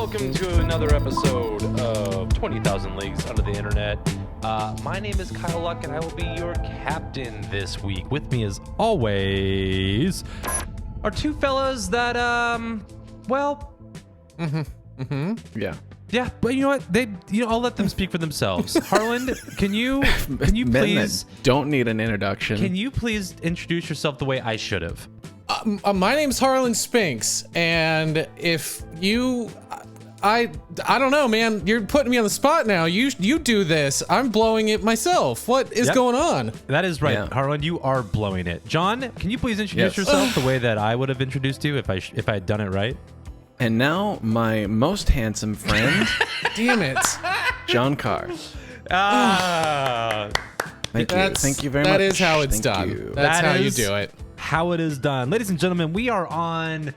welcome to another episode of 20,000 Leagues Under the Internet. My name is Kyle Luck, and I will be your captain this week. With me, as always, are two fellas that, Yeah, but you know what? I'll let them speak for themselves. Harland, can you please don't need an introduction? Can you please introduce yourself the way I should have? My name's Harlan Spinks, and if you, I don't know, man. You're putting me on the spot now. You do this. I'm blowing it myself. What is going on? That is right, Harlan. You are blowing it. John, can you please introduce yourself the way that I would have introduced you if I had done it right? And now my most handsome friend. Damn it, John Carr. Thank you very much. That is how it's done. That's how you do it. How it is done. Ladies and gentlemen, we are on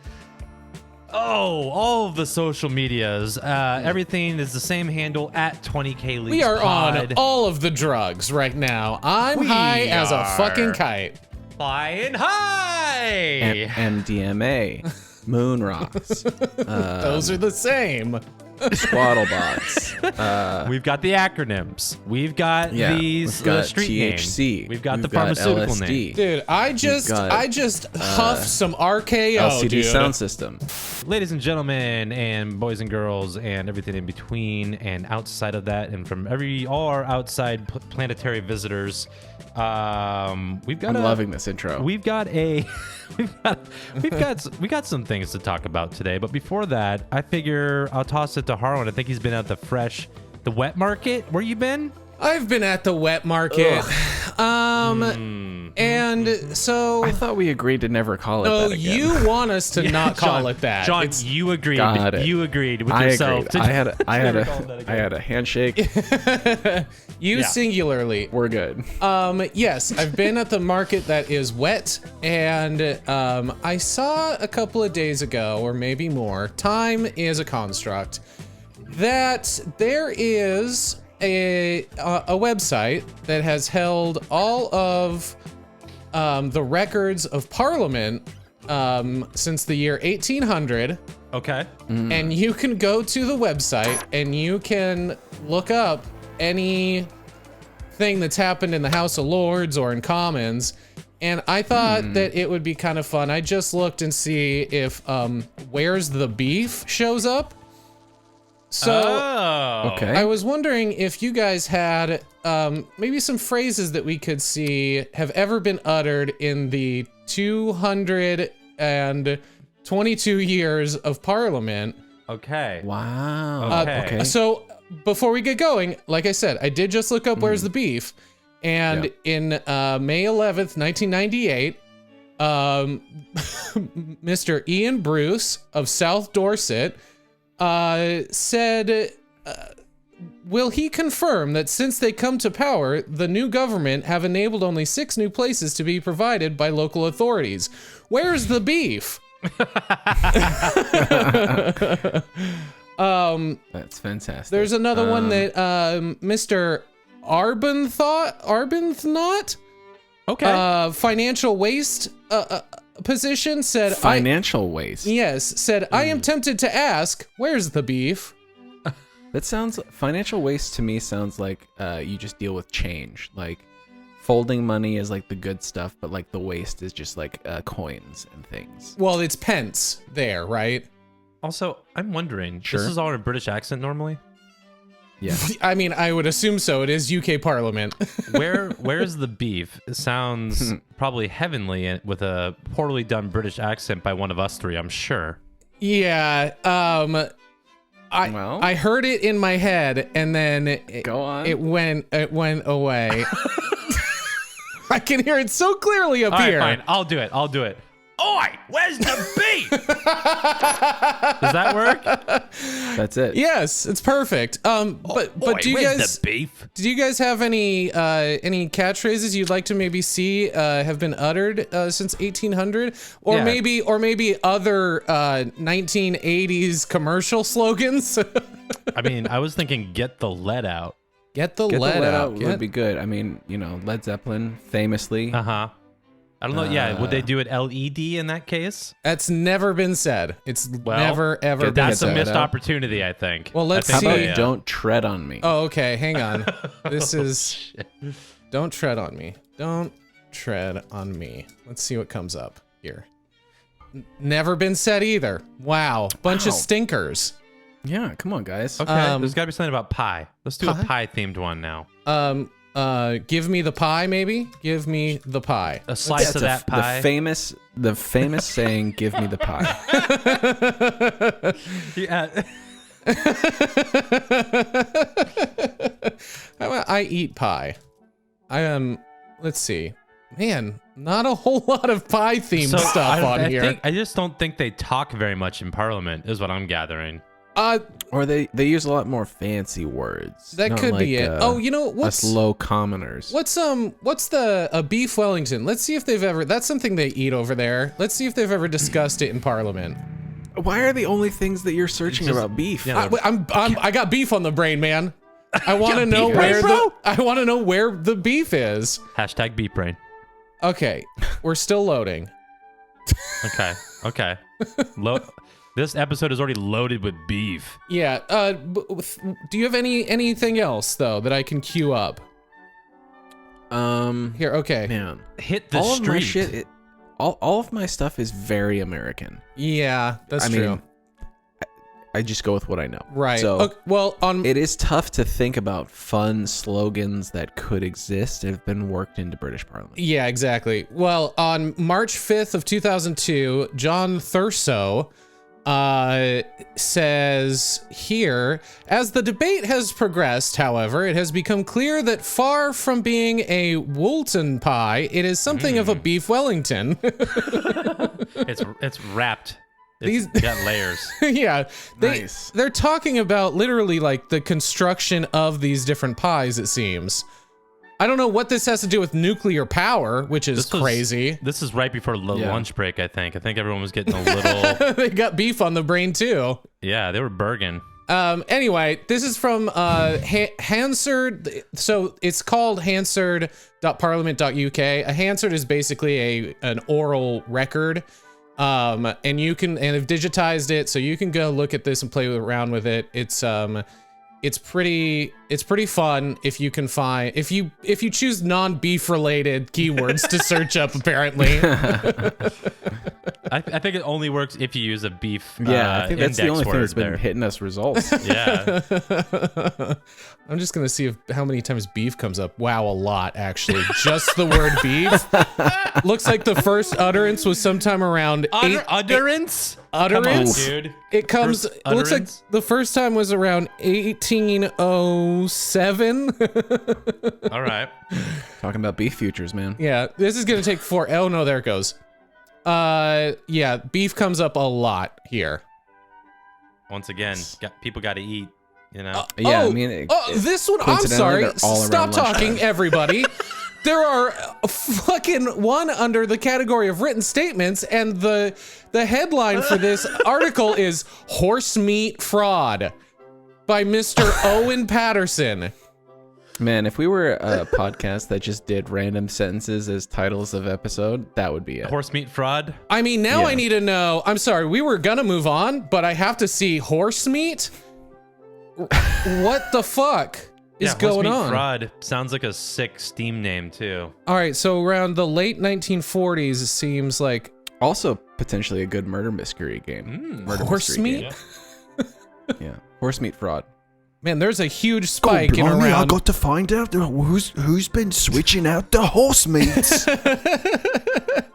all of the social medias. Everything is the same handle at 20K Leagues. We are Pod. on all of the drugs right now. I'm high as a fucking kite. Flying high. MDMA, moon rocks. Those are the same. Squaddlebots. We've got the acronyms. We've got these we've got street THC. name. We've got the pharmaceutical LSD. name. Dude, I just huffed some RKO, LCD dude. sound system. Ladies and gentlemen, and boys and girls, and everything in between, and outside of that, and from all our outside planetary visitors, I'm loving this intro. We got some things to talk about today, but before that, I figure I'll toss it to Harlan. I think he's been at the wet market. Where you been? I've been at the wet market. And so I thought we agreed to never call it that again. You want us to not call it that. John, you agreed. You agreed with I yourself. Agreed. I had a handshake. You singularly. We're good. Yes, I've been at the market that is wet, and I saw a couple of days ago, or maybe more, time is a construct, that there is a website that has held all of the records of Parliament since the year 1800. Okay. And you can go to the website and you can look up any thing that's happened in the House of Lords or in Commons. And I thought that it would be kind of fun. I just looked and see if Where's the Beef shows up. So okay. I was wondering if you guys had maybe some phrases that we could see have ever been uttered in the 222 years of Parliament. Okay. Wow. Okay. So before we get going, like I said, I did just look up Where's the Beef, and in May 11th, 1998, Mr. Ian Bruce of South Dorset said, will he confirm that since they come to power, the new government have enabled only 6 new places to be provided by local authorities? Where's the beef? That's fantastic. There's another one that Mr. Arbuthnot, financial waste position said. Financial waste. Yes, said I am tempted to ask, where's the beef? Financial waste to me sounds like you just deal with change. Like folding money is like the good stuff, but like the waste is just like coins and things. Well, it's pence there, right? Also, I'm wondering, this is all in a British accent normally? Yeah. I mean, I would assume so. It is UK Parliament. Where's the beef? It sounds probably heavenly with a poorly done British accent by one of us three, I'm sure. Yeah. I heard it in my head, and then it went away. I can hear it so clearly up here. All right, fine. I'll do it. Oi, where's the beef? Does that work? That's it. Yes, it's perfect. But do you where's guys the beef? Do you guys have any catchphrases you'd like to maybe see have been uttered since 1800, or maybe other 1980s commercial slogans? I mean, I was thinking, get the lead out. Get the lead out would be good. I mean, Led Zeppelin famously. I don't know. Yeah, would they do it LED in that case? That's never been said. It's never ever been That's said. a missed opportunity, I think. Well, let's How see. about don't tread on me? Oh, okay. Hang on. This is don't tread on me. Don't tread on me. Let's see what comes up here. Never been said either. Wow. Bunch of stinkers. Yeah, come on, guys. Okay, there's got to be something about pie. Let's do a pie-themed one now. Give me the pie, maybe? Give me the pie. A slice of that pie. The famous saying, "Give me the pie." Yeah. How about I eat pie? Let's see. Man, not a whole lot of pie-themed stuff on here. I just don't think they talk very much in Parliament, is what I'm gathering. Or they use a lot more fancy words. That could be it. Oh, you know what's us low commoners? What's the beef Wellington? Let's see if they've ever. That's something they eat over there. Let's see if they've ever discussed it in Parliament. Why are the only things that you're searching about beef? Yeah, I got beef on the brain, man. I want to know where the beef is. Hashtag beef brain. Okay, we're still loading. Okay. This episode is already loaded with beef. Yeah. Do you have anything else though that I can queue up? Here. Okay. Man, Hit the all street. of my shit. All of my stuff is very American. Yeah, that's true. Mean, I just go with what I know. Right. So okay, well, it is tough to think about fun slogans that could exist that have been worked into British Parliament. Yeah, exactly. Well, on March 5th of 2002, John Thurso says here, as the debate has progressed, however, it has become clear that far from being a Woolton pie, it is something of a beef Wellington. It's wrapped. It's got layers. Yeah, Nice. they're talking about literally like the construction of these different pies, it seems. I don't know what this has to do with nuclear power, which is crazy. This is right before the lunch break, I think. I think everyone was getting a little... They got beef on the brain too. Yeah, they were burging. Anyway, this is from Hansard. So it's called hansard.parliament.uk. A Hansard is basically an oral record. And they've digitized it, so you can go look at this and play around with it. It's pretty fun if you can find if you choose non-beef related keywords to search up. Apparently, I think it only works if you use a beef. I think that's the only thing that's been there. hitting us results. Yeah. I'm just gonna see how many times beef comes up. Wow, a lot actually. Just the word beef. Looks like the first utterance was sometime around Utterance. Utterance, Come on, dude. It comes. It looks like the first time was around 1807. All right. Talking about beef futures, man. Yeah, this is gonna take oh no, there it goes. Yeah, beef comes up a lot here. Once again, people got to eat. You know. This one. I'm sorry. Stop talking, everybody. There are fucking one under the category of written statements, and the headline for this article is "Horse Meat Fraud" by Mr. Owen Patterson. Man, if we were a podcast that just did random sentences as titles of episode, that would be it. Horse meat fraud. I mean, now I need to know. I'm sorry, we were gonna move on, but I have to see horse meat. What the fuck is going on? Fraud sounds like a sick Steam name too. All right, so around the late 1940s, it seems like also potentially a good murder mystery game. Horse meat. Yeah, horse meat fraud. Man, there's a huge spike in around. I got to find out who's been switching out the horse meats.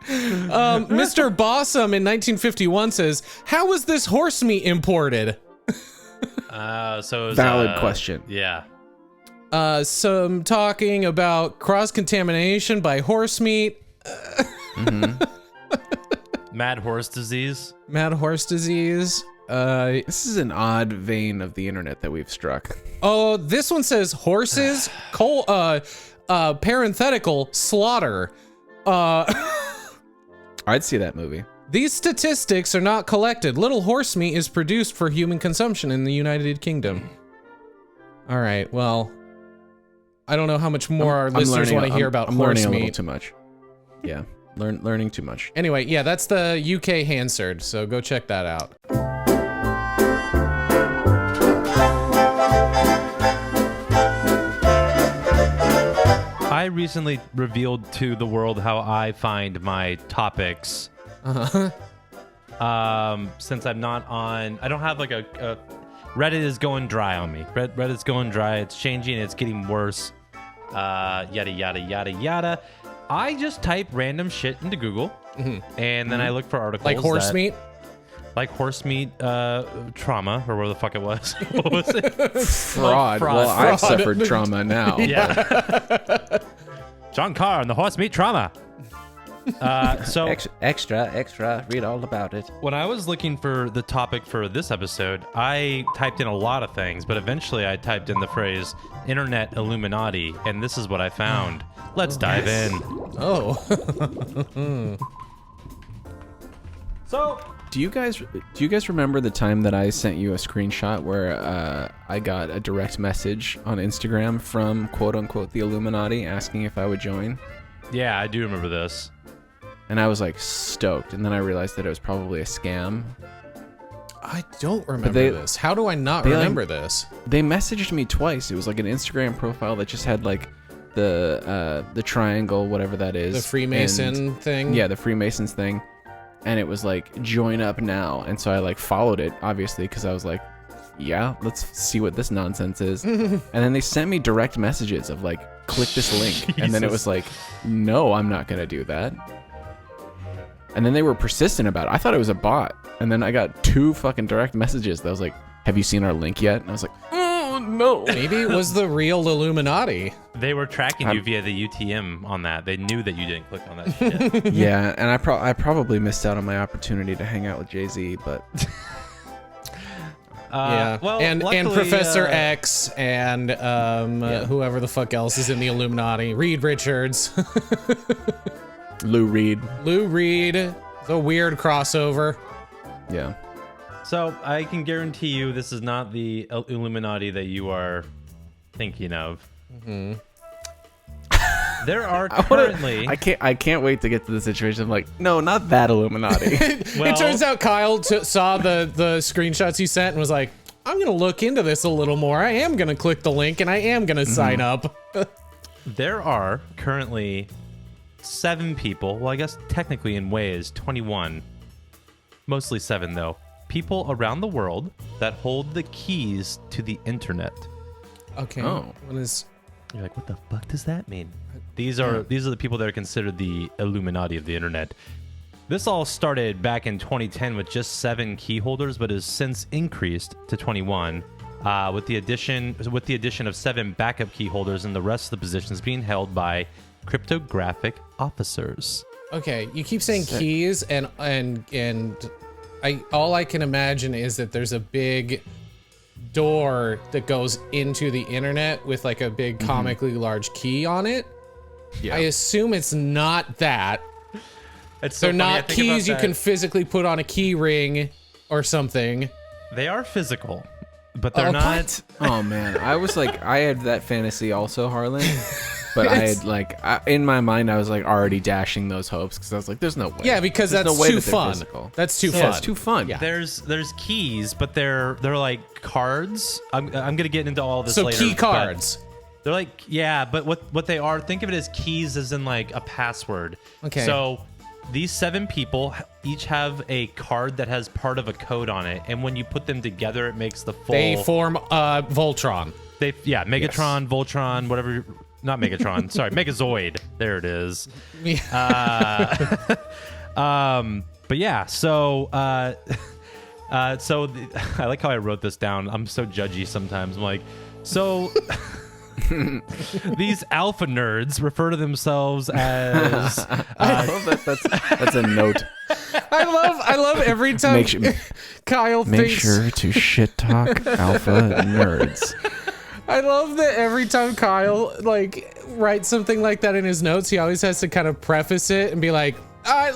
Mr. Bossum in 1951 says, "How was this horse meat imported?" So it was, valid question. Yeah. Some talking about cross-contamination by horse meat. Mad horse disease. Mad horse disease. This is an odd vein of the internet that we've struck. Oh, this one says horses, parenthetical, slaughter. I'd see that movie. These statistics are not collected. Little horse meat is produced for human consumption in the United Kingdom. All right, well, I don't know how much more our listeners want to hear about I'm horse learning a meat. little too much. Yeah. Learning too much. Anyway, yeah, that's the UK Hansard, so go check that out. I recently revealed to the world how I find my topics. Since I'm not on, I don't have like a Reddit is going dry on me. Reddit's going dry. It's changing. It's getting worse. Yada yada yada yada. I just type random shit into Google, and then I look for articles Like horse meat? Like horse meat trauma, or whatever the fuck it was. What was it? Fraud. Well, I've suffered trauma now. Yeah. John Carr and the horse meat trauma. So Extra, read all about it. when I was looking for the topic for this episode, I typed in a lot of things, but eventually I typed in the phrase Internet Illuminati, and this is what I found. Let's dive in. Oh. So, Do you guys remember the time that I sent you a screenshot where I got a direct message on Instagram from quote unquote the Illuminati asking if I would join? yeah, I do remember this. And I was like stoked, and then I realized that it was probably a scam. I don't remember they- this. How do I not they, like- remember this? They messaged me twice. It was like an Instagram profile that just had like the triangle, whatever that is. The Freemason and- thing? Yeah, the Freemasons thing. And it was like, join up now. And so I like followed it, obviously, because I was like, yeah, let's see what this nonsense is. And then they sent me direct messages of like, click this link. And then it was like, no, I'm not going to do that. And then they were persistent about it. I thought it was a bot. And then I got 2 fucking direct messages that was like, have you seen our link yet? And I was like, oh, no. Maybe it was the real Illuminati. They were tracking you via the UTM on that. They knew that you didn't click on that shit. Yeah, and I probably missed out on my opportunity to hang out with Jay-Z, but Well, and luckily, Professor X and whoever the fuck else is in the Illuminati. Reed Richards. Lou Reed. Lou Reed. It's a weird crossover. Yeah. So I can guarantee you this is not the Illuminati that you are thinking of. There are currently... I can't wait to get to the situation. I'm like, no, not that Illuminati. It turns out Kyle saw the screenshots you sent and was like, I'm going to look into this a little more. I am going to click the link and I am going to sign up. There are currently 7 people, well, I guess technically in ways 21, mostly 7 though, people around the world that hold the keys to the internet. Okay. Oh. What is... You're like, what the fuck does that mean? These are the people that are considered the Illuminati of the internet. This all started back in 2010 with just 7 key holders, but has since increased to 21 with the addition of 7 backup key holders, and the rest of the positions being held by cryptographic officers. Okay, you keep saying keys and all I can imagine is that there's a big door that goes into the internet with like a big comically large key on it. Yeah. I assume it's not that. It's so They're funny, I not think keys you about can that. physically put on a key ring or something. They are physical, but they're not. Oh man, I was like, I had that fantasy also, Harlan. But I had like, in my mind, I was like already dashing those hopes because I was like, there's no way. Yeah, because There's that's no way too that they're fun. physical. That's too Yeah, fun. it's too fun. Yeah. There's keys, but they're like cards. I'm gonna get into all this So later. key but cards. They're like, yeah, but what they are, think of it as keys as in like a password. Okay. So these 7 people each have a card that has part of a code on it, and when you put them together, it makes the full. They form Voltron. Megatron, Voltron, whatever. Not Megatron. Sorry, Megazoid. There it is. But yeah, so I like how I wrote this down. I'm so judgy sometimes. I'm like, so these alpha nerds refer to themselves as I love that. That's a note. I love every time Kyle Make thinks. sure to shit talk alpha nerds. I love that every time Kyle like writes something like that in his notes, he always has to kind of preface it and be like,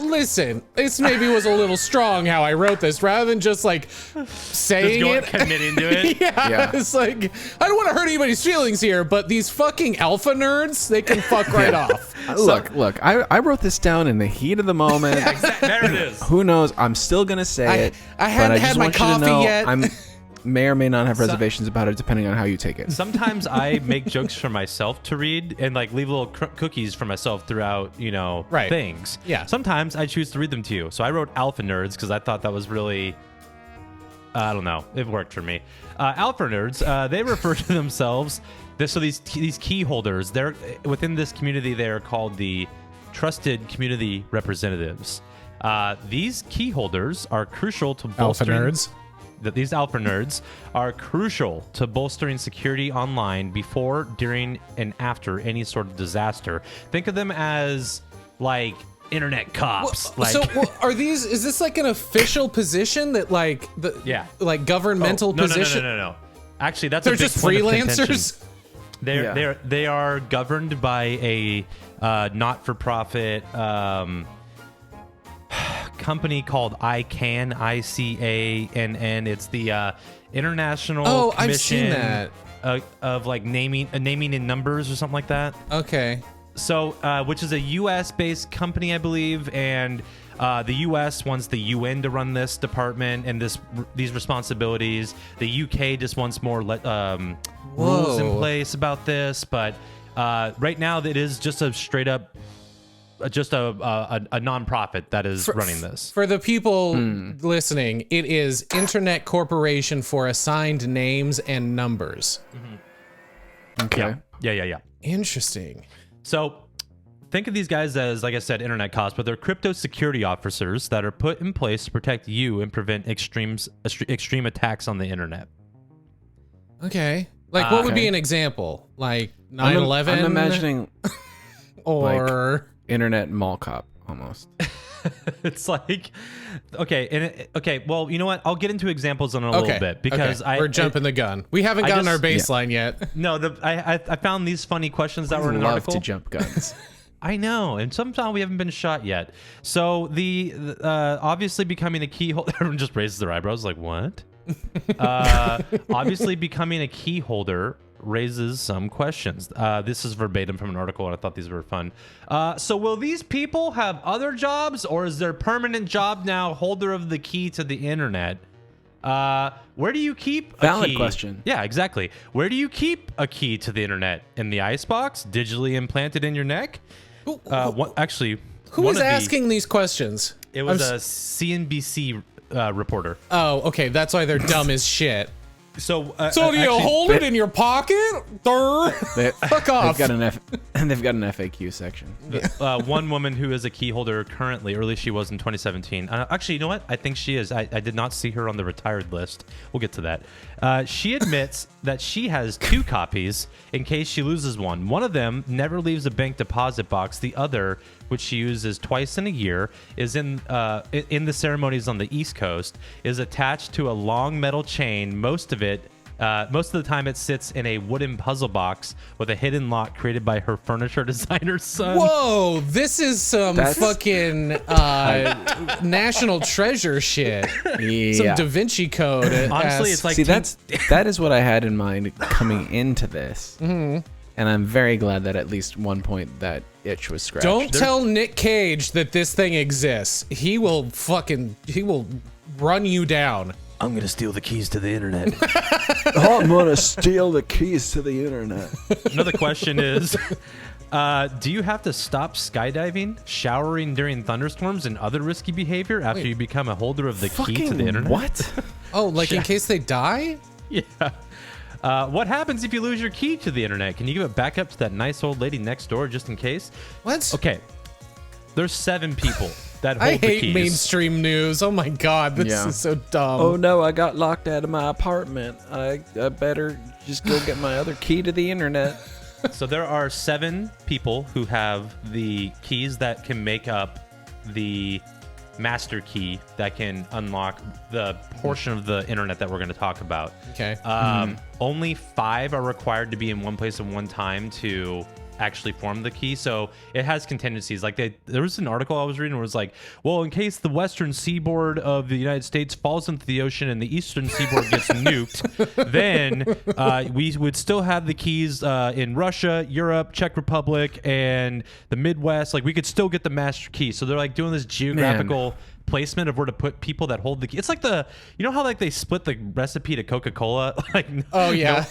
Listen, this maybe was a little strong how I wrote this, rather than just like saying it. Committing to it. Yeah, it's like, I don't want to hurt anybody's feelings here, but these fucking alpha nerds, they can fuck right off. Look, I wrote this down in the heat of the moment. There it is. Who knows? I'm still gonna say it. I hadn't had my coffee yet. I may or may not have reservations about it, depending on how you take it. Sometimes I make jokes for myself to read and like leave little cookies for myself throughout, things. Yeah. Sometimes I choose to read them to you. So I wrote alpha nerds because I thought that was really, I don't know, it worked for me. Alpha nerds, they refer to themselves. So these key holders, they're within this community. They are called the trusted community representatives. These key holders are crucial to bolstering. Alpha nerds. These alpha nerds are crucial to bolstering security online before, during, and after any sort of disaster. Think of them as like internet cops. Are these? Is this like an official position that like like governmental position? No. Actually, that's they're just freelancers. They are governed by a not-for-profit company called ICANN, ICANN. It's the International Commission I've seen that. Of like naming in numbers or something like that. Okay. So, which is a U.S.-based company, I believe, and the U.S. wants the UN to run this department and these responsibilities. The U.K. just wants more rules in place about this, but right now it is just a straight up. Just a non-profit that is running this. For the people listening, it is Internet Corporation for Assigned Names and Numbers. Mm-hmm. Okay. Yeah. Interesting. So think of these guys as, like I said, internet cops, but they're crypto security officers that are put in place to protect you and prevent extreme attacks on the internet. Okay. Like, what would be an example? Like 9/11? I'm imagining... or... Like, internet mall cop almost. It's like, okay. Well, you know what? I'll get into examples in a little bit because we're jumping the gun. We haven't gotten our baseline yet. No, I found these funny questions that were in an article. Love to jump guns. I know, and somehow we haven't been shot yet. So the obviously becoming a key holder. Everyone just raises their eyebrows, like what? Obviously becoming a key holder raises some questions. This is verbatim from an article, and I thought these were fun. So will these people have other jobs, or is their permanent job now holder of the key to the internet? Where do you keep a Valid key? question. Yeah, exactly. Where do you keep a key to the internet? In the icebox? Digitally implanted in your neck? Who is asking these questions? It was a CNBC reporter. Oh, okay. That's why they're dumb as shit. So do you hold it in your pocket? Fuck off. They've got an FAQ section. One woman who is a key holder currently, or at least she was in 2017. Actually, you know what? I think she is. I did not see her on the retired list. We'll get to that. She admits that she has 2 copies in case she loses one. One of them never leaves a bank deposit box. The other, which she uses twice in a year, is in the ceremonies on the East Coast, is attached to a long metal chain. Most of the time it sits in a wooden puzzle box with a hidden lock created by her furniture designer's son. Whoa, this is some fucking national treasure shit. Yeah. Some Da Vinci Code. Honestly, it's like... See, that is what I had in mind coming into this. Mm-hmm. And I'm very glad that at least one point that itch was scratched. Don't tell Nick Cage that this thing exists. He will run you down. I'm gonna steal the keys to the internet. I'm gonna steal the keys to the internet. Another question is, do you have to stop skydiving, showering during thunderstorms, and other risky behavior after you become a holder of the key to the internet? What? Oh, like in case they die? Yeah. What happens if you lose your key to the internet? Can you give it back up to that nice old lady next door just in case? What? Okay. There's 7 people that hold I the hate keys. mainstream news. Oh my god, this is so dumb. Oh no, I got locked out of my apartment. I better just go get my other key to the internet. So there are 7 people who have the keys that can make up the master key that can unlock the portion of the internet that we're going to talk about. Okay. Only 5 are required to be in one place at one time to actually form the key. So it has contingencies. Like there was an article I was reading where it was like, well, in case the western seaboard of the United States falls into the ocean and the eastern seaboard gets nuked, then we would still have the keys in Russia, Europe, Czech Republic, and the Midwest. Like we could still get the master key. So they're like doing this geographical placement of where to put people that hold the key. It's like how like they split the recipe to Coca-Cola. Like, oh yeah.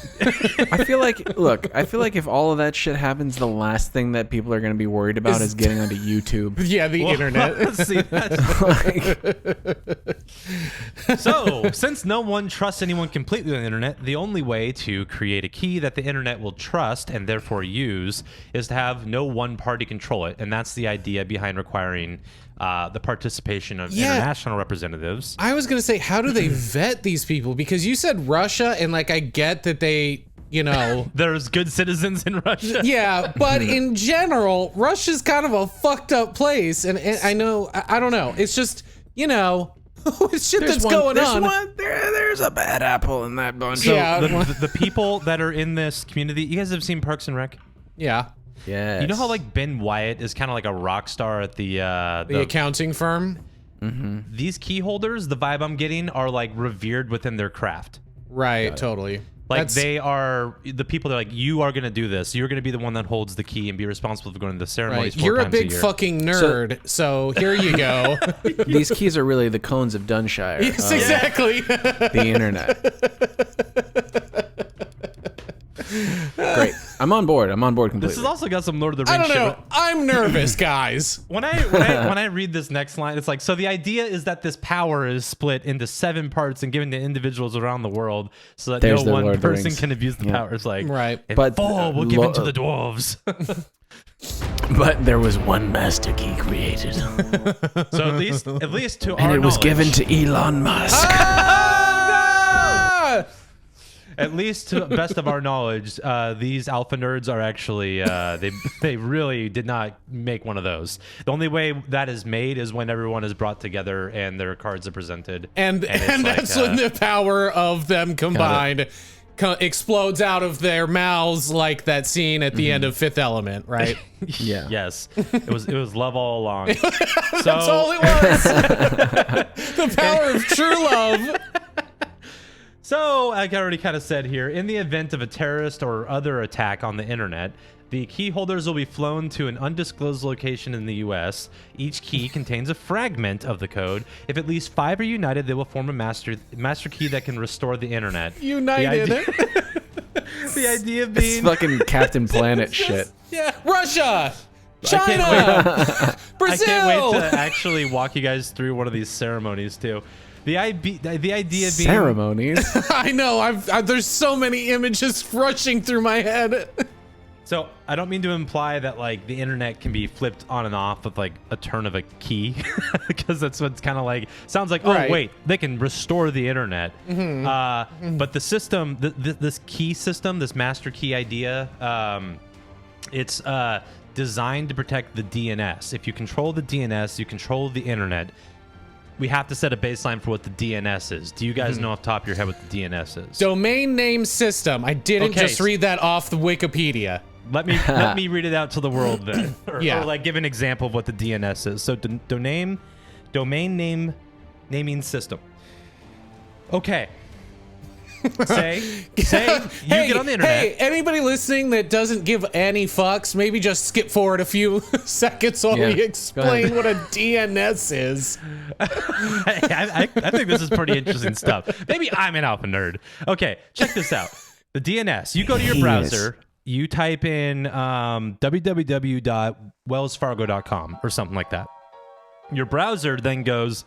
I feel like if all of that shit happens, the last thing that people are going to be worried about is getting onto YouTube. Yeah, the internet. See, so, since no one trusts anyone completely on the internet, the only way to create a key that the internet will trust and therefore use is to have no one party control it. And that's the idea behind requiring the participation of international representatives. I was going to say, how do they vet these people? Because you said Russia, and like I get that they, there's good citizens in Russia. Yeah, but in general, Russia's kind of a fucked up place. And I know, I don't know. It's just, it's shit that's going on. There's a bad apple in that bunch. So the people that are in this community, you guys have seen Parks and Rec? Yeah. Yeah. You know how like Ben Wyatt is kind of like a rock star at the accounting firm? Mm-hmm. These key holders, the vibe I'm getting, are like revered within their craft. Right, totally. Like they are the people that are like, you are going to do this. You're going to be the one that holds the key and be responsible for going to the ceremonies. Right. You're a big fucking nerd, so here you go. These keys are really the cones of Dunshire. Yes, exactly. The internet. Great. I'm on board completely. This has also got some Lord of the Rings I don't know. shit. I'm nervous, guys. When I read this next line, it's like, so the idea is that this power is split into 7 parts and given to individuals around the world so that There's no one Lord of the person Rings. can abuse the power. It's like, right. But we'll give it to the dwarves. But there was one master key created. So at least to our and it was knowledge, given to Elon Musk. at least to the best of our knowledge, these alpha nerds are actually they really did not make one of those. The only way that is made is when everyone is brought together and their cards are presented, and that's when the power of them combined explodes out of their mouths, like that scene at the end of Fifth Element, right? Yeah. Yes. It was love all along. That's all it was. The power of true love. So, like I already kind of said here, in the event of a terrorist or other attack on the internet, the key holders will be flown to an undisclosed location in the U.S. Each key contains a fragment of the code. If at least 5 are united, they will form a master key that can restore the internet. United. The idea It's being... fucking Captain Planet shit. Yeah. Russia. China. Brazil. I can't wait to actually walk you guys through one of these ceremonies, too. The idea being... Ceremonies? I know. There's so many images rushing through my head. So I don't mean to imply that like the internet can be flipped on and off with like a turn of a key, because that's what's kind of like sounds like. Right. Oh wait, they can restore the internet. But the system, this key system, this master key idea, it's designed to protect the DNS. If you control the DNS, you control the internet. We have to set a baseline for what the DNS is. Do you guys know off the top of your head what the DNS is? Domain name system. I didn't just read that off the Wikipedia. Let me read it out to the world then, or like give an example of what the DNS is. So domain name naming system. Okay. Say you get on the internet. Hey, anybody listening that doesn't give any fucks, maybe just skip forward a few seconds while we explain what a DNS is. I think this is pretty interesting stuff. Maybe I'm an alpha nerd. Okay, check this out. The DNS. You go to your browser. You type in www.wellsfargo.com or something like that. Your browser then goes,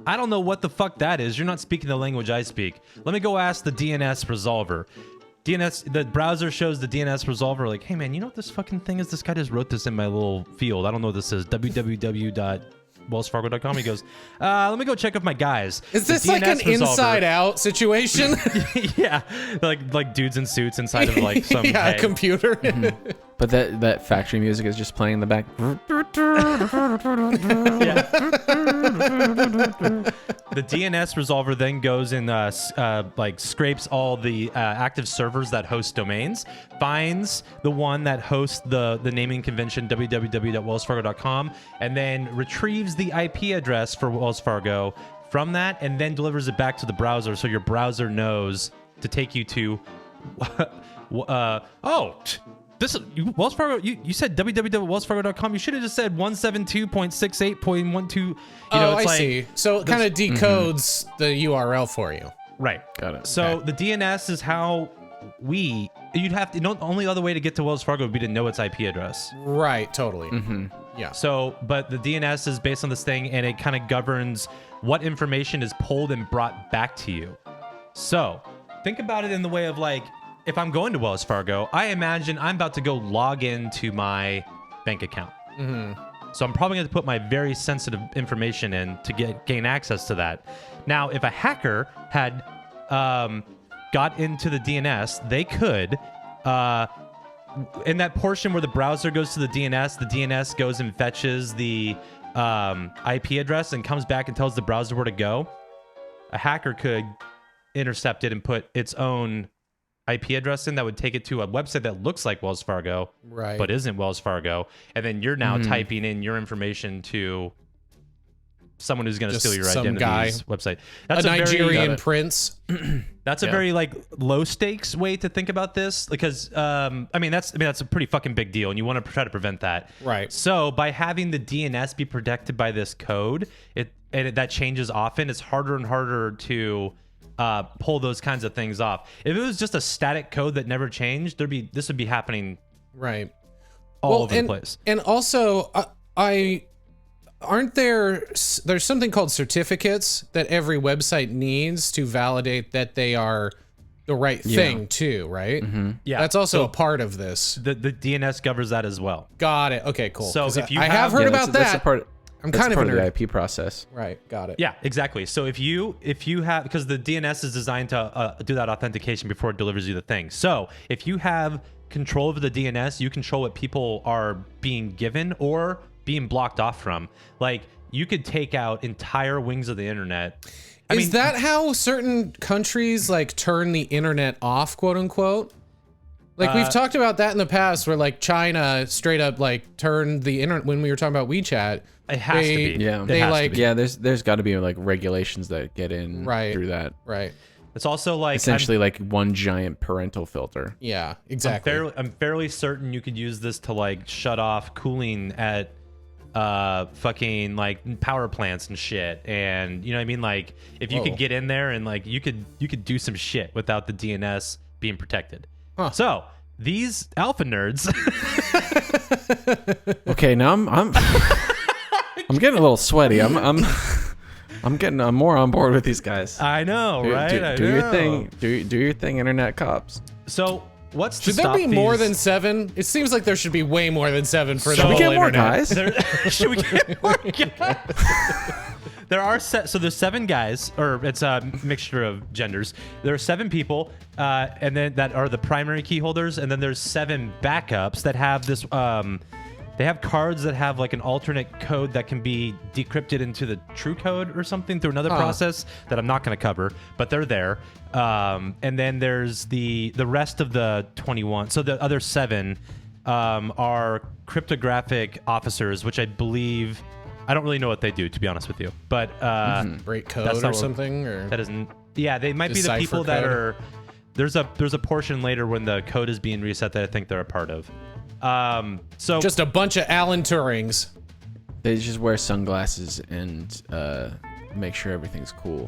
I don't know what the fuck that is. You're not speaking the language I speak. Let me go ask the DNS resolver. The browser shows the DNS resolver like, hey man, you know what this fucking thing is? This guy just wrote this in my little field. I don't know what this is. www.wellsfargo.com. He goes, let me go check with my guys. Is this like an Inside Out situation? Yeah, like dudes in suits inside of like some computer. But that factory music is just playing in the back. The DNS resolver then goes and like scrapes all the active servers that host domains, finds the one that hosts the naming convention www.wellsfargo.com, and then retrieves the IP address for Wells Fargo from that, and then delivers it back to the browser, so your browser knows to take you to this is Wells Fargo. You said www.wellsfargo.com. You should have just said 172.68.12. You know, it's I see. So it kind of decodes the URL for you. Right. Got it. So the DNS is how you'd have to, the only other way to get to Wells Fargo would be to know its IP address. Right. Totally. Yeah. So, but the DNS is based on this thing, and it kind of governs what information is pulled and brought back to you. So think about it in the way of like, if I'm going to Wells Fargo, I imagine I'm about to go log into my bank account. So I'm probably going to put my very sensitive information in to gain access to that. Now, if a hacker had got into the DNS, they could, in that portion where the browser goes to the DNS goes and fetches the IP address and comes back and tells the browser where to go. A hacker could intercept it and put its own IP address in that would take it to a website that looks like Wells Fargo, Right. but isn't Wells Fargo, and then you're now typing in your information to someone who's going to Just steal your some identity's website. That's a very, Nigerian prince. that's a very like low stakes way to think about this, because I mean that's a pretty fucking big deal, and you want to try to prevent that. Right. So by having the DNS be protected by this code, that changes often. It's harder and harder to pull those kinds of things off. If it was just a static code that never changed, this would be happening Right. all over the place. And also, aren't there's something called certificates that every website needs to validate that they are the right thing too, right? Yeah. That's also a part of this. The DNS governs that as well. Got it. Okay, cool. So 'Cause if you I have heard about That's that. a part. I'm That's kind of part a of the nerd. IP process. Right. Got it. Yeah, exactly. So if you have, because the DNS is designed to do that authentication before it delivers you the thing. So if you have control over the DNS, you control what people are being given or being blocked off from. Like you could take out entire wings of the internet. Is that how certain countries like turn the internet off, quote unquote? Like we've talked about that in the past, where like China straight up like turned the internet when we were talking about WeChat. It has to be. Yeah. They like Yeah, there's got to be like regulations that get in through that. right. It's also like Essentially like one giant parental filter. Yeah, exactly. I'm fairly certain you could use this to like shut off cooling at fucking like power plants and shit, and you know what I mean. Like if you could get in there and like you could do some shit without the DNS being protected. Huh. So these alpha nerds. Okay, now I'm getting a little sweaty. I'm more on board with these guys. I know, right? Do your thing. Do your thing, internet cops. So what's Should there be more than 7? It seems like there should be way more than 7 for the Should we whole get more internet. guys? Should we get more guys? There's 7 guys, or it's a mixture of genders. There are 7 people, and then that are the primary key holders, and then there's 7 backups that have this. They have cards that have like an alternate code that can be decrypted into the true code or something through another process that I'm not going to cover, but they're there. And then there's the rest of the 21. So the other 7 are cryptographic officers, which I believe. I don't really know what they do, to be honest with you, but Break that's code not or what- something, or that isn't. Yeah, they might be the Decipher people that code. are. There's a portion later when the code is being reset that I think they're a part of. So just a bunch of Alan Turings. They just wear sunglasses and make sure everything's cool.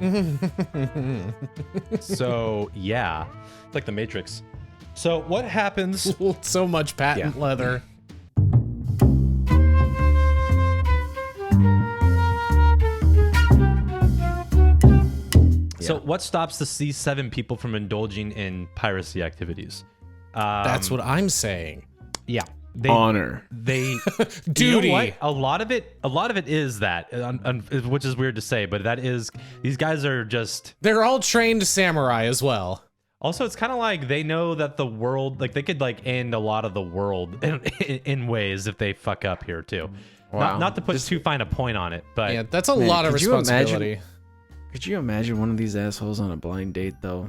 so yeah, it's like the Matrix. So what happens? So much patent leather. So what stops these 7 people from indulging in piracy activities? That's what I'm saying. Yeah. Honor. They Duty. You know what? A lot of it is that, which is weird to say, but that is, these guys are just. They're all trained samurai as well. Also, it's kind of like they know that the world, like they could like end a lot of the world in ways if they fuck up here too. Wow. Not to put too fine a point on it, but Yeah, that's a lot of could you responsibility. Could you imagine one of these assholes on a blind date, though?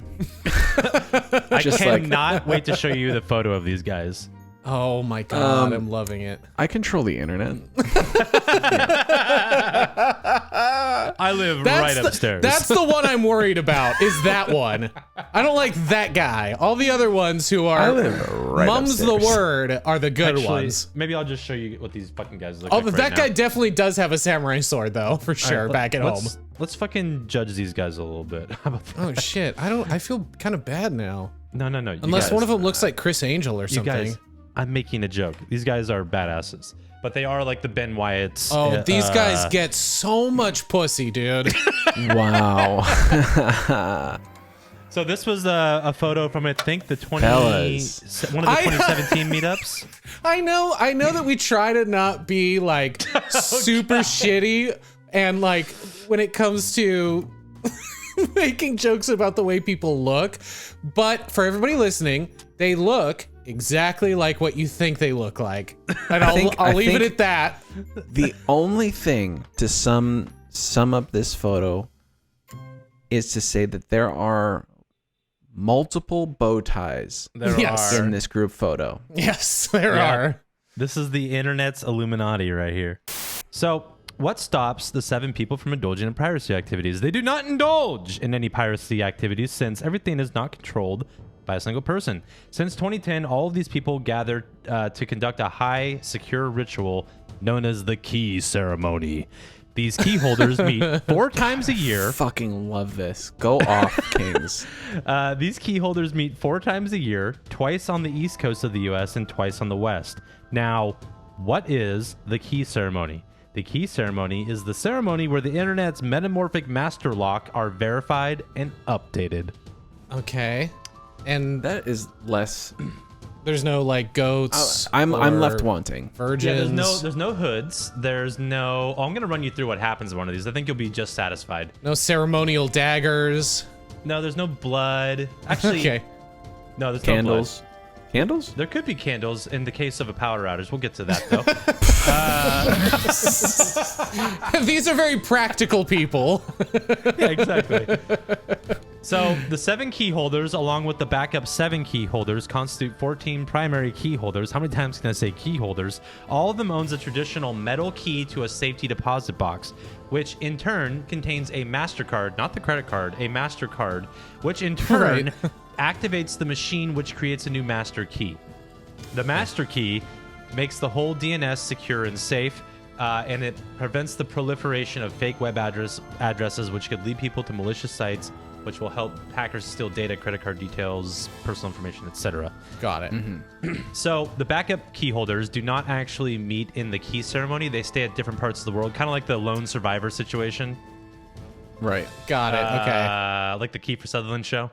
I Just like- cannot wait to show you the photo of these guys. Oh my god, I'm loving it. I control the internet. I live right upstairs. That's the one I'm worried about, is that one. I don't like that guy. All the other ones who are mum's the word are the good ones. Maybe I'll just show you what these fucking guys look Oh, like right that guy now. definitely does have a samurai sword, though, for sure, back at home. Let's fucking judge these guys a little bit. How about that? Oh shit, I feel kind of bad now. No. You Unless guys, one of them looks like Chris Angel or you something. guys, I'm making a joke. These guys are badasses, but they are like the Ben Wyatts. Oh, these guys get so much pussy, dude. Wow. So this was a photo from I think the Fellas. one of the 2017 meetups. I know that we try to not be like super shitty, and like when it comes to making jokes about the way people look, but for everybody listening, they look exactly like what you think they look like, and I'll leave it at that. The only thing to sum up this photo is to say that there are multiple bow ties Yes. in this group photo. Yes, there Yeah. are. This is the internet's Illuminati right here. So, what stops the 7 people from indulging in piracy activities? They do not indulge in any piracy activities since everything is not controlled by a single person. Since 2010, all of these people gathered to conduct a high secure ritual known as the key ceremony. These key holders meet 4 times a year. Fucking love this. Go off, Kings. These key holders meet 4 times a year, twice on the east coast of the US and twice on the west. Now, what is the key ceremony? The key ceremony is the ceremony where the internet's metamorphic master lock are verified and updated. Okay, and That is less. there's no like goats. I'm or left wanting. Virgins. Yeah, there's no hoods. There's no. Oh, I'm gonna run you through what happens in one of these. I think you'll be just satisfied. No ceremonial daggers. No, there's no blood. Actually, Okay. no, there's Candles. no blood. Candles? There could be candles in the case of a power outage. We'll get to that though. These are very practical people. Yeah, exactly. So the 7 key holders, along with the backup 7 key holders, constitute 14 primary key holders. How many times can I say key holders? All of them owns a traditional metal key to a safety deposit box, which in turn contains a MasterCard, not the credit card, a MasterCard, which in turn activates the machine, which creates a new master key. The master key makes the whole DNS secure and safe, and it prevents the proliferation of fake web addresses, which could lead people to malicious sites, which will help hackers steal data, credit card details, personal information, etc. Got it. So the backup key holders do not actually meet in the key ceremony. They stay at different parts of the world, kind of like the lone survivor situation. Right. Got it. Okay. Like the Kiefer Sutherland show.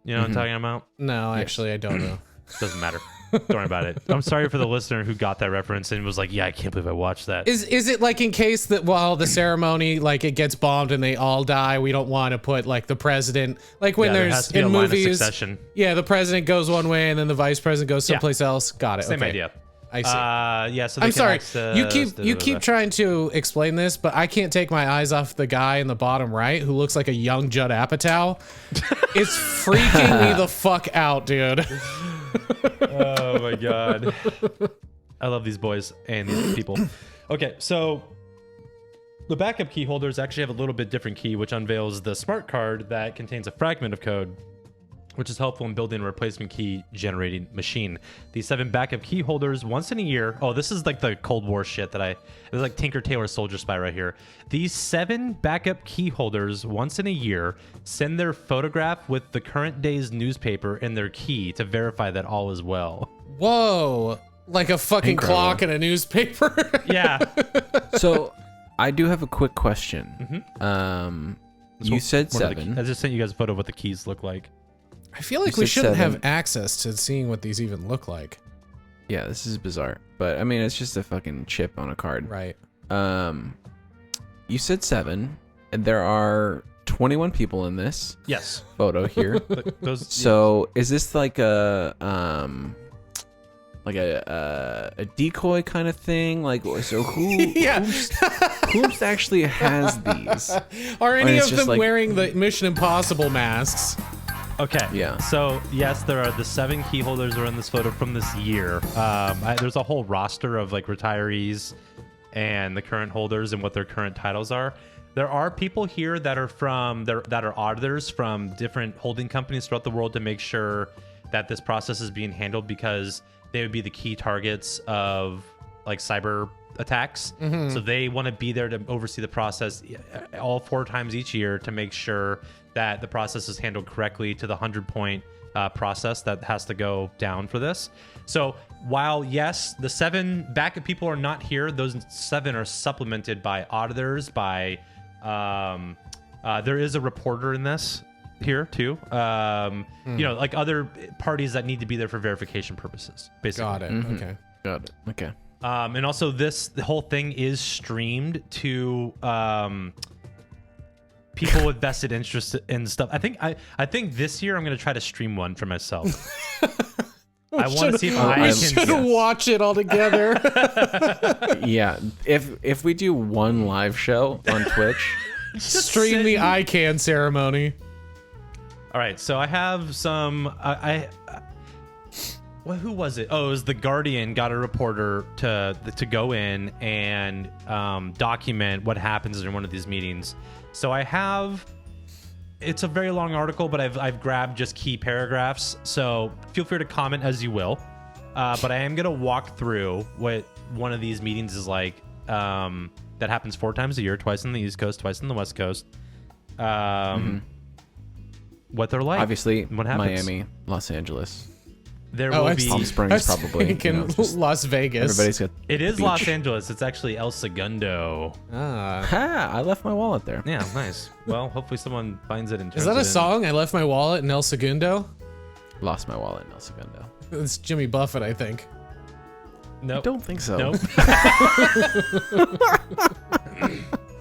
You know what I'm talking about? No, actually, I don't know. Doesn't matter. Don't worry about it. I'm sorry for the listener who got that reference and was like, yeah, I can't believe I watched that. Is it like in case that while the ceremony like it gets bombed and they all die, we don't want to put like the president like when Yeah, there there's has to be in a line of movies. succession. Yeah, the president goes one way and then the vice president goes someplace else. Got it. Same okay. idea. I see. Yeah, so they I'm can sorry. access You keep trying to explain this, but I can't take my eyes off the guy in the bottom right who looks like a young Judd Apatow. It's freaking me the fuck out, dude. Oh my god. I love these boys and these people. Okay, so the backup key holders actually have a little bit different key, which unveils the smart card that contains a fragment of code, which is helpful in building a replacement key generating machine. These 7 backup key holders once in a year. Oh, this is like the Cold War shit that it's like Tinker Tailor Soldier Spy right here. These 7 backup key holders once in a year send their photograph with the current day's newspaper and their key to verify that all is well. Whoa. Like a fucking Incredible. clock in a newspaper. Yeah. So, I do have a quick question. You said One of the 7. I just sent you guys a photo of what the keys look like. I feel like You we said shouldn't 7. have access to seeing what these even look like. Yeah, this is bizarre. But, I mean, it's just a fucking chip on a card. Right. You said 7, and there are 21 people in this Yes. photo here. Those. So is this like a decoy kind of thing? Like, so who's actually has these? Are any it's of just them like- wearing the Mission Impossible masks? Okay. Yeah. So yes, there are the 7 key holders are in this photo from this year. There's a whole roster of like retirees and the current holders and what their current titles are. There are people here that are auditors from different holding companies throughout the world to make sure that this process is being handled, because they would be the key targets of like cyber attacks. So they want to be there to oversee the process all 4 times each year to make sure that the process is handled correctly to the 100-point process that has to go down for this. So while yes, the 7 backup people are not here, those 7 are supplemented by auditors, by there is a reporter in this here too. You know, like other parties that need to be there for verification purposes, basically. Got it. Okay. Got it. Okay. And also the whole thing is streamed to people with vested interest in stuff. I think this year I'm going to try to stream one for myself. I want to see if I We can should watch it all together. Yeah. If we do one live show on Twitch, Stream the ICANN ceremony. All right, so I have some. Well, who was it? Oh, it was the Guardian. Got a reporter to go in and document what happens in one of these meetings. So I have. It's a very long article, but I've grabbed just key paragraphs. So feel free to comment as you will. But I am gonna walk through what one of these meetings is like. That happens 4 times a year, twice on the East Coast, twice on the West Coast. What they're like. obviously, what happens. Miami, Los Angeles, There Oh, will I be. see. Palm I Springs, was probably. thinking just Las Vegas. everybody's got. It is beach. Los Angeles. It's actually El Segundo. Ah. Ha! I left my wallet there. Yeah, nice. Well, hopefully someone finds it and turns Is that it a in. song? I left my wallet in El Segundo. Lost my wallet in El Segundo. It's Jimmy Buffett, I think. Nope. Don't think so. Nope.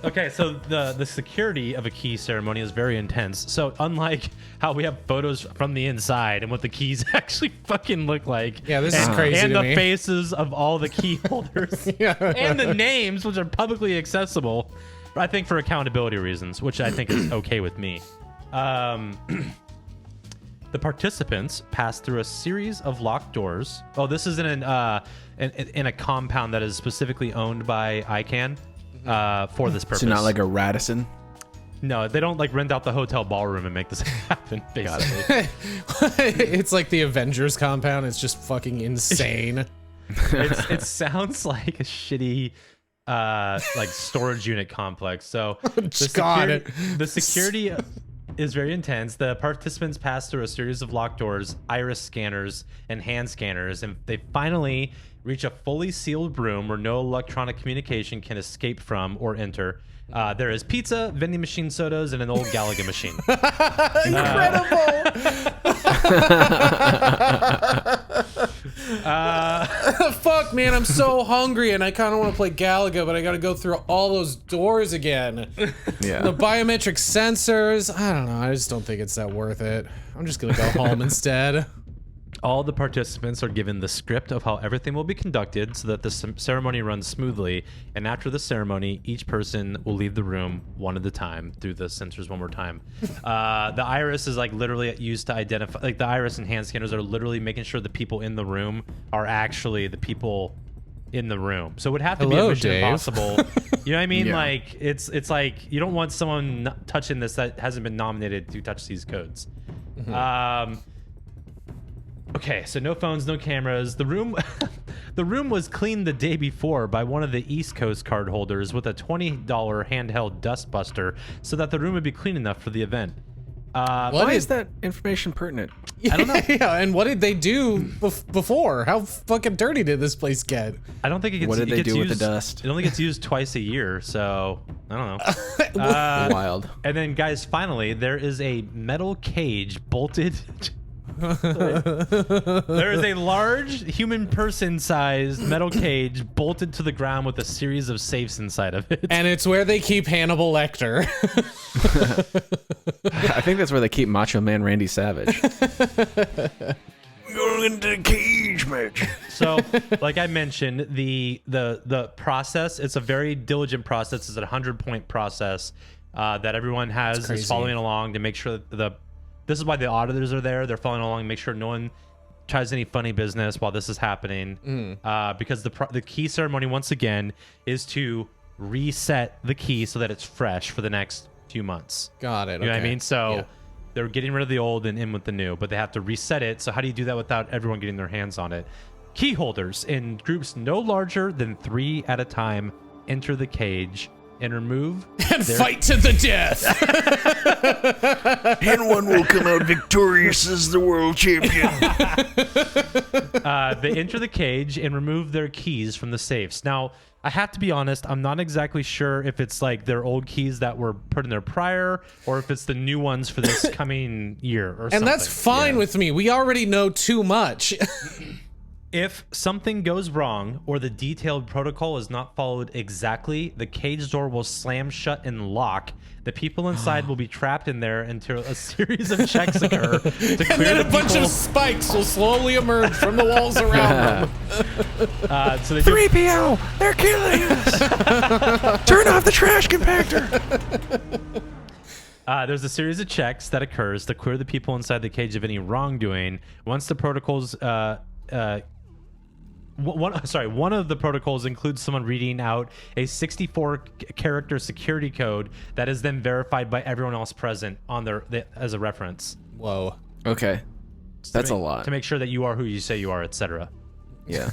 Okay, so the security of a key ceremony is very intense. So unlike how we have photos from the inside and what the keys actually fucking look like. Yeah, this is and, crazy And to the me. faces of all the key holders. Yeah. And the names, which are publicly accessible, I think for accountability reasons, which I think is okay with me. The participants pass through a series of locked doors. Oh, this is in a compound that is specifically owned by ICANN for this purpose. So not like a Radisson. No, they don't like rent out the hotel ballroom and make this happen. Basically, It's like the Avengers compound. It's just fucking insane. it sounds like a shitty like storage unit complex. So God. the security is very intense. The participants pass through a series of locked doors, iris scanners, and hand scanners, and they finally reach a fully sealed room where no electronic communication can escape from or enter. There is pizza, vending machine sodas, and an old Galaga machine. Fuck, man, I'm so hungry and I kind of want to play Galaga, but I got to go through all those doors again. Yeah. The biometric sensors. I don't know. I just don't think it's that worth it. I'm just going to go home instead. All the participants are given the script of how everything will be conducted so that the ceremony runs smoothly. And after the ceremony, each person will leave the room one at a time through the sensors one more time. The iris is like literally used to identify, like the iris and hand scanners are literally making sure the people in the room are actually the people in the room. So it would have to be a Hello, Mission Dave. Impossible. You know what I mean? Yeah. Like it's like you don't want someone touching this that hasn't been nominated to touch these codes. Okay, so no phones, no cameras. The room was cleaned the day before by one of the East Coast card holders with a $20 handheld dust buster so that the room would be clean enough for the event. Why is that information pertinent? I don't know. Yeah, and what did they do before? How fucking dirty did this place get? I don't think it gets. What did it they gets do with the used- dust? It only gets used twice a year, so I don't know. Wild. And then, guys, finally, there is a metal cage bolted There is a large human person-sized metal cage bolted to the ground with a series of safes inside of it. And it's where they keep Hannibal Lecter. I think that's where they keep Macho Man Randy Savage. Going into the cage match. So, like I mentioned, the process, it's a very diligent process. It's a 100-point process that everyone is following along to make sure that this is why the auditors are there. They're following along to make sure no one tries any funny business while this is happening. Because the key ceremony, once again, is to reset the key so that it's fresh for the next few months. Got it. You know what I mean? So Yeah. they're getting rid of the old and in with the new, but they have to reset it. So how do you do that without everyone getting their hands on it? Key holders in groups no larger than 3 at a time enter the cage and remove And fight to the death. And one will come out victorious as the world champion. They enter the cage and remove their keys from the safes. Now, I have to be honest, I'm not exactly sure if it's like their old keys that were put in there prior or if it's the new ones for this coming year or something. And that's fine with me. We already know too much. If something goes wrong or the detailed protocol is not followed exactly, the cage door will slam shut and lock. The people inside will be trapped in there until a series of checks occur to clear And then the a bunch people. of spikes will slowly emerge from the walls around them. So they do 3PO, they're killing us. Turn off the trash compactor. There's a series of checks that occurs to clear the people inside the cage of any wrongdoing. Once the protocols, one of the protocols includes someone reading out a 64-character security code that is then verified by everyone else present on as a reference. Whoa. Okay. That's a lot. To make sure that you are who you say you are, etc. Yeah.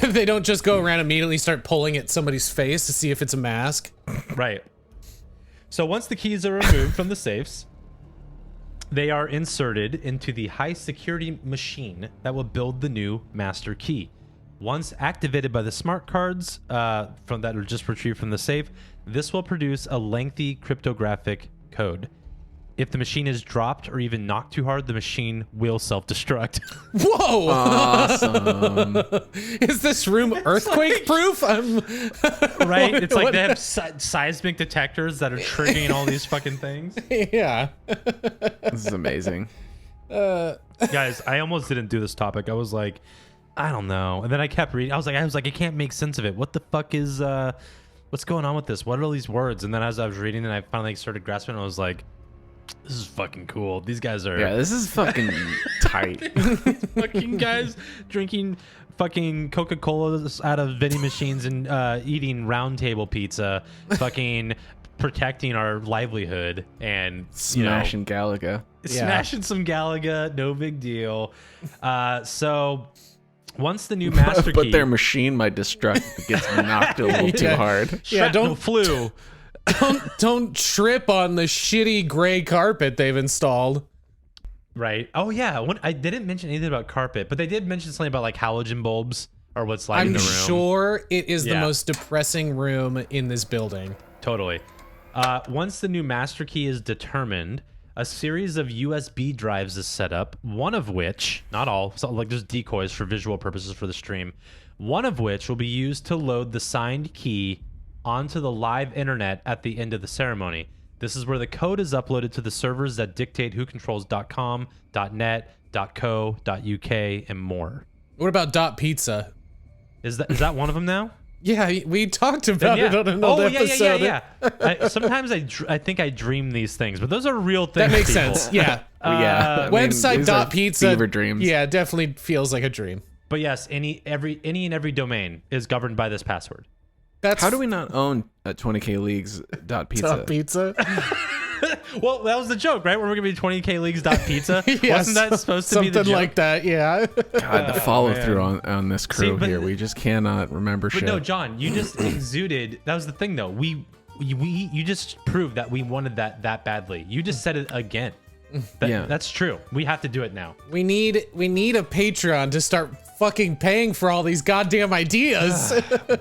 They don't just go around immediately start pulling at somebody's face to see if it's a mask. Right. So once the keys are removed from the safes, they are inserted into the high security machine that will build the new master key. Once activated by the smart cards from that are just retrieved from the safe, this will produce a lengthy cryptographic code. If the machine is dropped or even knocked too hard, the machine will self-destruct. Whoa! Awesome. Is this room earthquake proof? Right? It's like they have seismic detectors that are triggering all these fucking things. Yeah. This is amazing. Guys, I almost didn't do this topic. I was like, I don't know. And then I kept reading. I was like, I can't make sense of it. What the fuck is what's going on with this? What are all these words? And then as I was reading and I finally started grasping, I was like, this is fucking cool. These guys are Yeah, this is fucking tight. fucking guys drinking fucking Coca-Colas out of vending machines and eating round table pizza, fucking protecting our livelihood and Smashing Galaga. smashing some Galaga, no big deal. So once the new master But key, their machine might destruct if it gets knocked a little too hard. Yeah, don't flu. Don't trip on the shitty gray carpet they've installed. Right. Oh yeah. I didn't mention anything about carpet, but they did mention something about like halogen bulbs or what's lighting I'm the room. sure it is the Yeah. most depressing room in this building. Totally. Once the new master key is determined, a series of USB drives is set up, one of which, not all, so like just decoys for visual purposes for the stream, one of which will be used to load the signed key onto the live internet at the end of the ceremony. This is where the code is uploaded to the servers that dictate who controls .com, .net, .co, .uk, and more. What about .pizza? Is that one of them now? Yeah, we talked about it on another episode. Yeah. Sometimes I think I dream these things, but those are real things. That makes people. sense. Yeah. Yeah. I mean, these are Website.pizza. fever dreams. Yeah, definitely feels like a dream. But yes, any and every domain is governed by this password. That's How do we not own 20K Leagues .pizza? .pizza. Well, that was the joke, right? We're going to be 20K Leagues.pizza. Yeah, Wasn't that supposed to be the something joke? like that? Yeah. God, the follow through on this crew but- here. We just cannot remember But shit. no, John, you just exuded. That was the thing, though. You just proved that we wanted that badly. You just said it again. Yeah. That's true. We have to do it now. We need a Patreon to start fucking paying for all these goddamn ideas.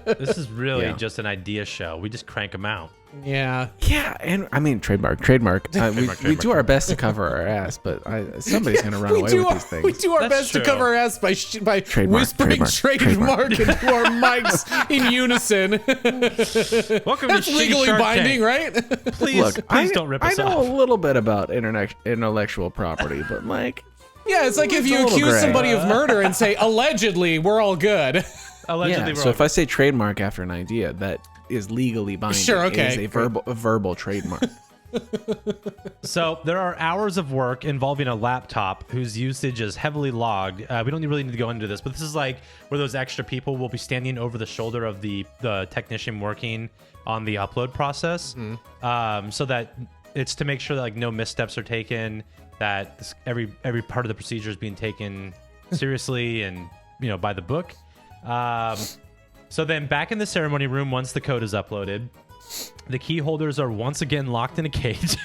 This is really Yeah. just an idea show. We just crank them out. Yeah. Yeah, and I mean trademark. We do our best to cover our ass, but somebody's gonna run away with these things. We do our That's best true. to cover our ass by whispering trademark into our mics in unison. Welcome That's to Shitty legally Shark binding, Tank. right? Please, please don't rip us I know off. a little bit about intellectual property, but like, Yeah, it's like if It's a you little accuse gray. somebody of murder and say, allegedly, we're all good. Allegedly, yeah. we're So all if I say trademark after an idea, that is legally binding. Sure, It is okay. a verbal trademark. So there are hours of work involving a laptop whose usage is heavily logged. We don't really need to go into this, but this is like where those extra people will be standing over the shoulder of the technician working on the upload process, so that it's to make sure that like no missteps are taken, that every part of the procedure is being taken seriously and by the book. So then back in the ceremony room, once the code is uploaded, the key holders are once again locked in a cage.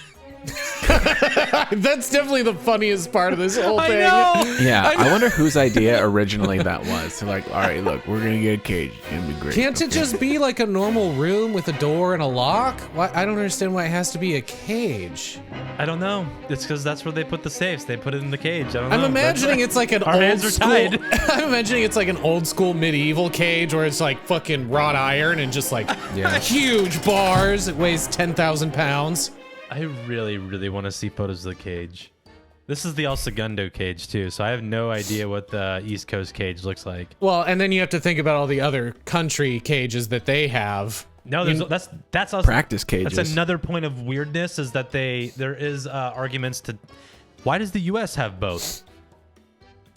That's definitely the funniest part of this whole thing. Yeah, I wonder whose idea originally that was. So like, all right, look, we're gonna get a cage. It's gonna be great. Can't it just be like a normal room with a door and a lock? Why? I don't understand why it has to be a cage. I don't know. It's because that's where they put the safes. They put it in the cage. I don't know. I'm imagining it's like an Our old hands are school. tied. I'm imagining it's like an old school medieval cage where it's like fucking wrought iron and just like huge bars. It weighs 10,000 pounds. I really, really want to see photos of the cage. This is the El Segundo cage too, so I have no idea what the East Coast cage looks like. Well, and then you have to think about all the other country cages that they have. No, that's also practice cages. That's another point of weirdness is that there is arguments to why does the U.S. have both?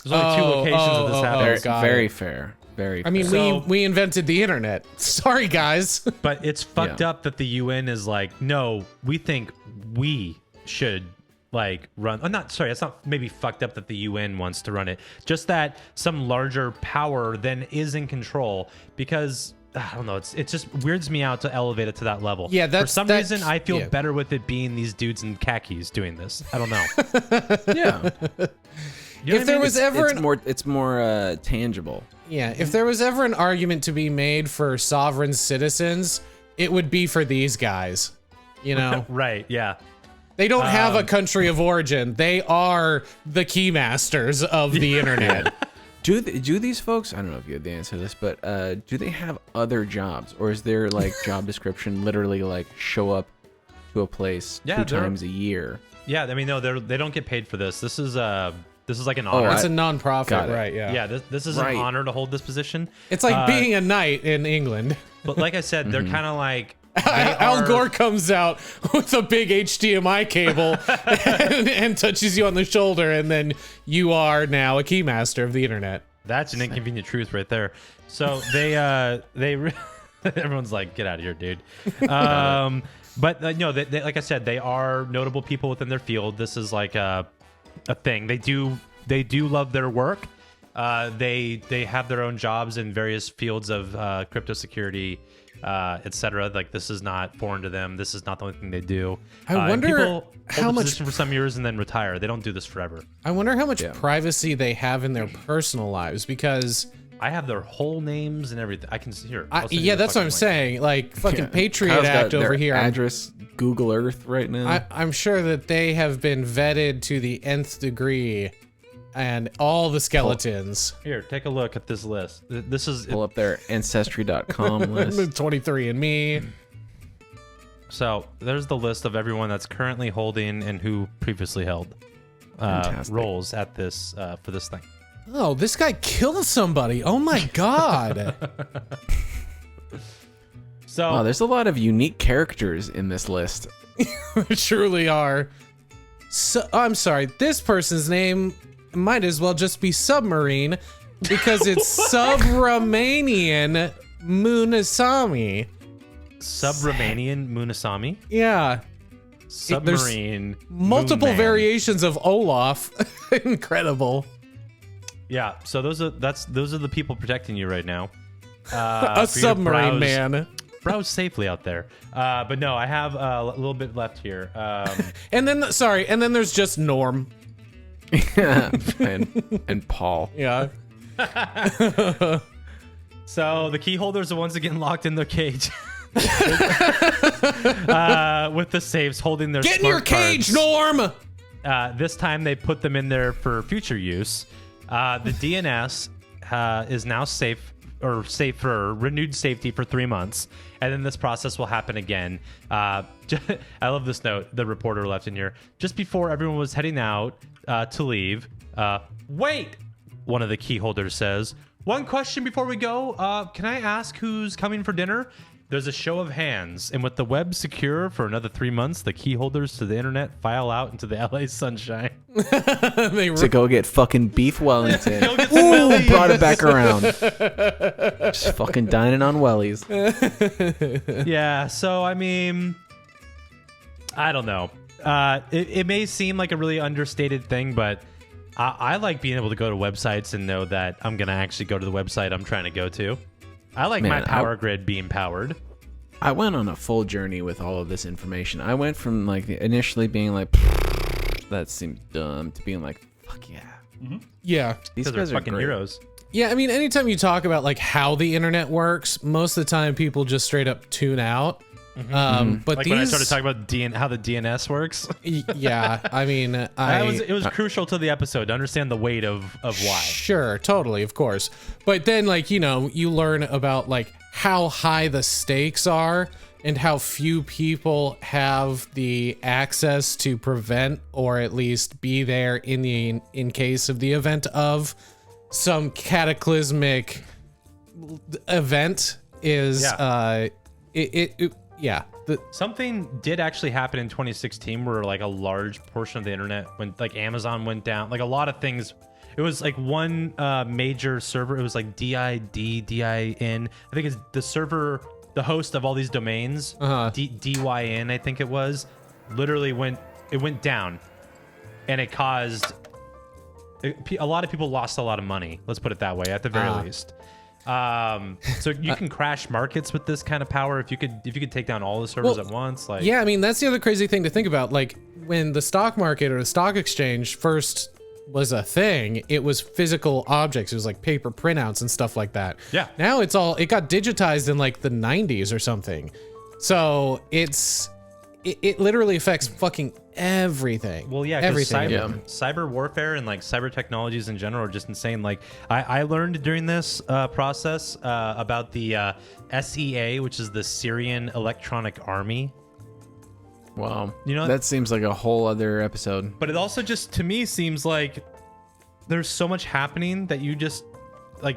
There's only two locations of this happens. got Very it. fair. Very. I mean, So- we invented the internet. Sorry, guys. But it's fucked Yeah. up that the UN is like, no, we think we should like run. Oh, not sorry, it's not maybe fucked up that the UN wants to run it. Just that some larger power then is in control because I don't know. It just weirds me out to elevate it to that level. Yeah, for some reason I feel better with it being these dudes in khakis doing this. I don't know. Yeah. You know If there what I mean? was ever It's more tangible. Yeah, if there was ever an argument to be made for sovereign citizens, it would be for these guys. You know, Right? Yeah. they don't have a country of origin. They are the keymasters of the internet. Do these folks? I don't know if you have the answer to this, but do they have other jobs, or is their like job description literally like show up to a place Yeah, two they're- times a year? Yeah. I mean, no, they don't get paid for this. This is like an honor. It's a non-profit, Got it. right? Yeah. Yeah, this is Right. an honor to hold this position. It's like being a knight in England. But like I said, they're kind of like they Al are- Gore comes out with a big HDMI cable and touches you on the shoulder, and then you are now a keymaster of the internet. That's an inconvenient truth right there. So they everyone's like, get out of here, dude. But no, they, like I said, they are notable people within their field. This is like a thing. They do love their work. They have their own jobs in various fields of crypto security, etc. Like this is not foreign to them. This is not the only thing they do. I And wonder people how hold the much- position for some years and then retire. They don't do this forever. I wonder how much privacy they have in their personal lives, because I have their whole names and everything. I can see here. I'll send you yeah, the that's what I'm fucking link. saying. Like fucking Patriot Kyle's got Act their over here. Address Google Earth right now. I'm sure that they have been vetted to the nth degree, and all the skeletons. Here, take a look at this list. This is Pull up their ancestry.com list. 23andMe. so. There's the list of everyone that's currently holding and who previously held Fantastic. roles at this for this thing. Oh, this guy killed somebody. Oh my god. So Wow, there's a lot of unique characters in this list. They truly are. So, I'm sorry. This person's name might as well just be Submarine, because it's Subramanian Munasami. Subramanian Munasami, Yeah. submarine, Multiple Moon Man. variations of Olaf. Incredible. Yeah, so those are the people protecting you right now. A for you to submarine man. Browse safely out there. But no, I have a little bit left here. And then there's just Norm. and Paul. Yeah. So the key holders are once again locked in their cage. with the safes holding their Get in your smart cage, cards. Norm! This time they put them in there for future use. The DNS is now safe for renewed safety for 3 months, and then this process will happen again. I love this note the reporter left in here. Just before everyone was heading out to leave, wait, one of the key holders says, one question before we go. Can I ask who's coming for dinner? There's a show of hands, and with the web secure for another 3 months, the key holders to the internet file out into the LA sunshine. To go get fucking beef Wellington. Go get some Wellies. Brought it back around. Just fucking dining on Wellies. Yeah, so I mean, I don't know. It may seem like a really understated thing, but I like being able to go to websites and know that I'm going to actually go to the website I'm trying to go to. I like my power grid being powered. I went on a full journey with all of this information. I went from like initially being like, that seems dumb, to being like, fuck yeah. Mm-hmm. Yeah. These Because guys they're are fucking great. heroes. Yeah, I mean, anytime you talk about like how the internet works, most of the time people just straight up tune out. But Like these, when I started talking about how the DNS works. yeah, I mean, It was crucial to the episode to understand the weight of why. Sure, totally, of course. But then, like, you know, you learn about like how high the stakes are and how few people have the access to prevent or at least be there in case of the event of some cataclysmic event is Yeah. Something did actually happen in 2016 where like a large portion of the internet went, like Amazon went down, like a lot of things. It was like one major server. It was like DIN. I think it's the server, the host of all these domains. DYN, I think it was. Literally went down, and it caused a lot of people lost a lot of money. Let's put it that way, at the very least. So you can crash markets with this kind of power if you could take down all the servers at once. Like, yeah, I mean, that's the other crazy thing to think about. Like when the stock market or the stock exchange first was a thing, it was physical objects. It was like paper printouts and stuff like that. Yeah. Now it got digitized in like the 90s or something. So it literally affects fucking everything. Well, yeah, because everything. cyber warfare and like cyber technologies in general are just insane. Like I learned during this process about the SEA, which is the Syrian Electronic Army. Wow. You know, that seems like a whole other episode. But it also just, to me, seems like there's so much happening that you just, like,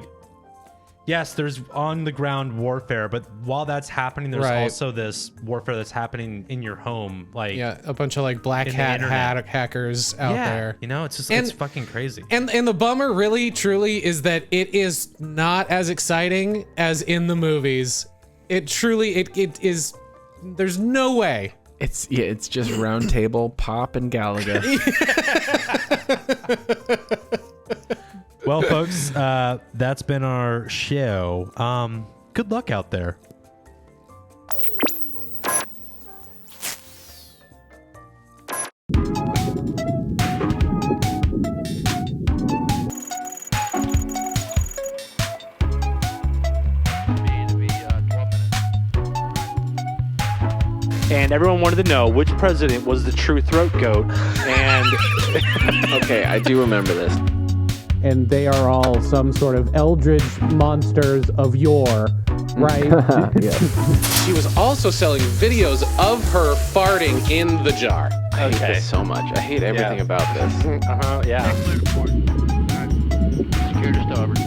yes, there's on the ground warfare, but while that's happening, there's also this warfare that's happening in your home. Like, yeah, a bunch of like black hat hackers out there. You know, it's just, it's fucking crazy. And the bummer really, truly is that it is not as exciting as in the movies. It truly, it is, there's no way. It's just Round Table, Pop, and Galaga. Well, folks, that's been our show. Good luck out there. And everyone wanted to know which president was the true throat goat. And Okay, I do remember this. And they are all some sort of eldritch monsters of yore, right? She was also selling videos of her farting in the jar. I hate this so much. I hate everything about this. yeah. Security starboard.